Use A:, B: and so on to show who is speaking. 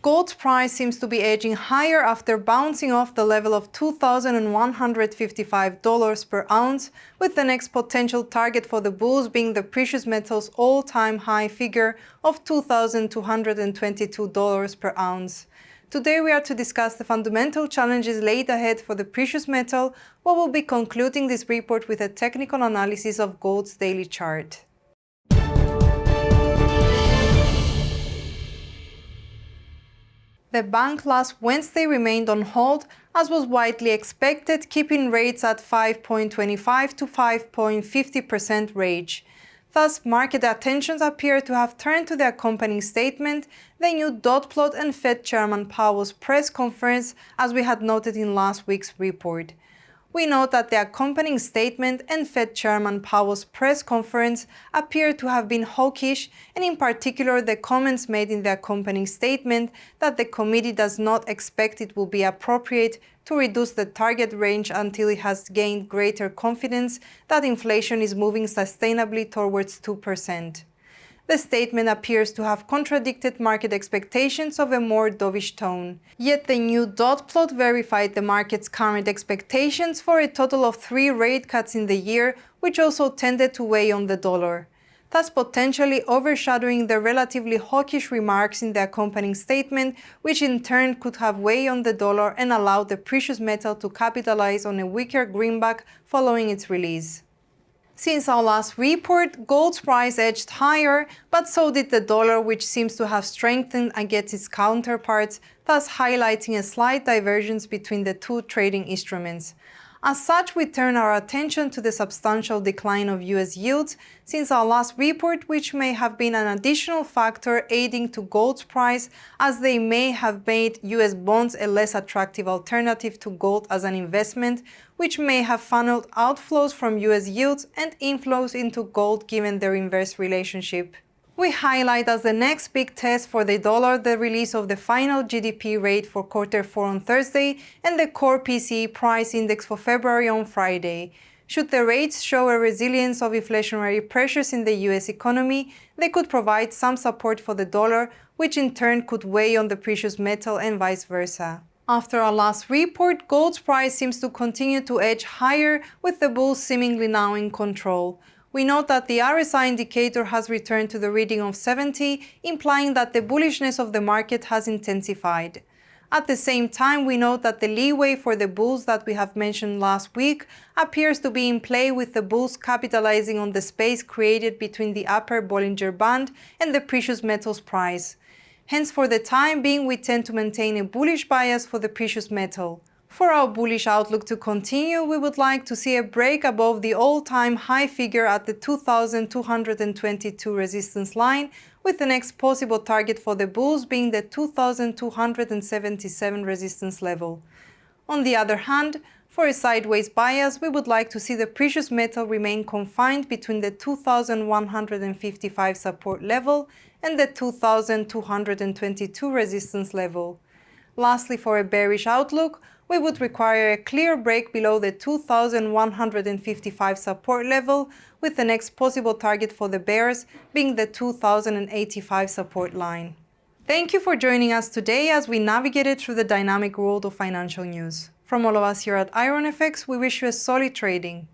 A: Gold's price seems to be edging higher after bouncing off the level of $2,155 per ounce, with the next potential target for the bulls being the precious metal's all-time high figure of $2,222 per ounce. Today we are to discuss the fundamental challenges laid ahead for the precious metal, while we'll be concluding this report with a technical analysis of gold's daily chart. The bank last Wednesday remained on hold, as was widely expected, keeping rates at 5.25 to 5.50% range. Thus, market attentions appear to have turned to the accompanying statement, the new dot plot and Fed Chairman Powell's press conference, as we had noted in last week's report. We note that the accompanying statement and Fed Chairman Powell's press conference appear to have been hawkish, and in particular the comments made in the accompanying statement that the committee does not expect it will be appropriate to reduce the target range until it has gained greater confidence that inflation is moving sustainably towards 2%. The statement appears to have contradicted market expectations of a more dovish tone. Yet the new dot plot verified the market's current expectations for a total of 3 rate cuts in the year, which also tended to weigh on the dollar, thus potentially overshadowing the relatively hawkish remarks in the accompanying statement, which in turn could have weighed on the dollar and allowed the precious metal to capitalize on a weaker greenback following its release. Since our last report, gold's price edged higher, but so did the dollar, which seems to have strengthened against its counterparts, thus highlighting a slight divergence between the two trading instruments. As such, we turn our attention to the substantial decline of US yields since our last report, which may have been an additional factor aiding to gold's price, as they may have made US bonds a less attractive alternative to gold as an investment, which may have funneled outflows from US yields and inflows into gold given their inverse relationship. We highlight as the next big test for the dollar the release of the final GDP rate for Q4 on Thursday and the core PCE price index for February on Friday. Should the rates show a resilience of inflationary pressures in the US economy, they could provide some support for the dollar, which in turn could weigh on the precious metal and vice versa. After our last report, gold's price seems to continue to edge higher, with the bulls seemingly now in control. We note that the RSI indicator has returned to the reading of 70, implying that the bullishness of the market has intensified. At the same time, we note that the leeway for the bulls that we have mentioned last week appears to be in play, with the bulls capitalizing on the space created between the upper Bollinger Band and the precious metals price. Hence, for the time being, we tend to maintain a bullish bias for the precious metal. For our bullish outlook to continue, we would like to see a break above the all-time high figure at the 2,222 resistance line, with the next possible target for the bulls being the 2,277 resistance level. On the other hand, for a sideways bias, we would like to see the precious metal remain confined between the 2,155 support level and the 2,222 resistance level. Lastly, for a bearish outlook, we would require a clear break below the 2,155 support level, with the next possible target for the bears being the 2,085 support line. Thank you for joining us today as we navigated through the dynamic world of financial news. From all of us here at IronFX, we wish you a solid trading.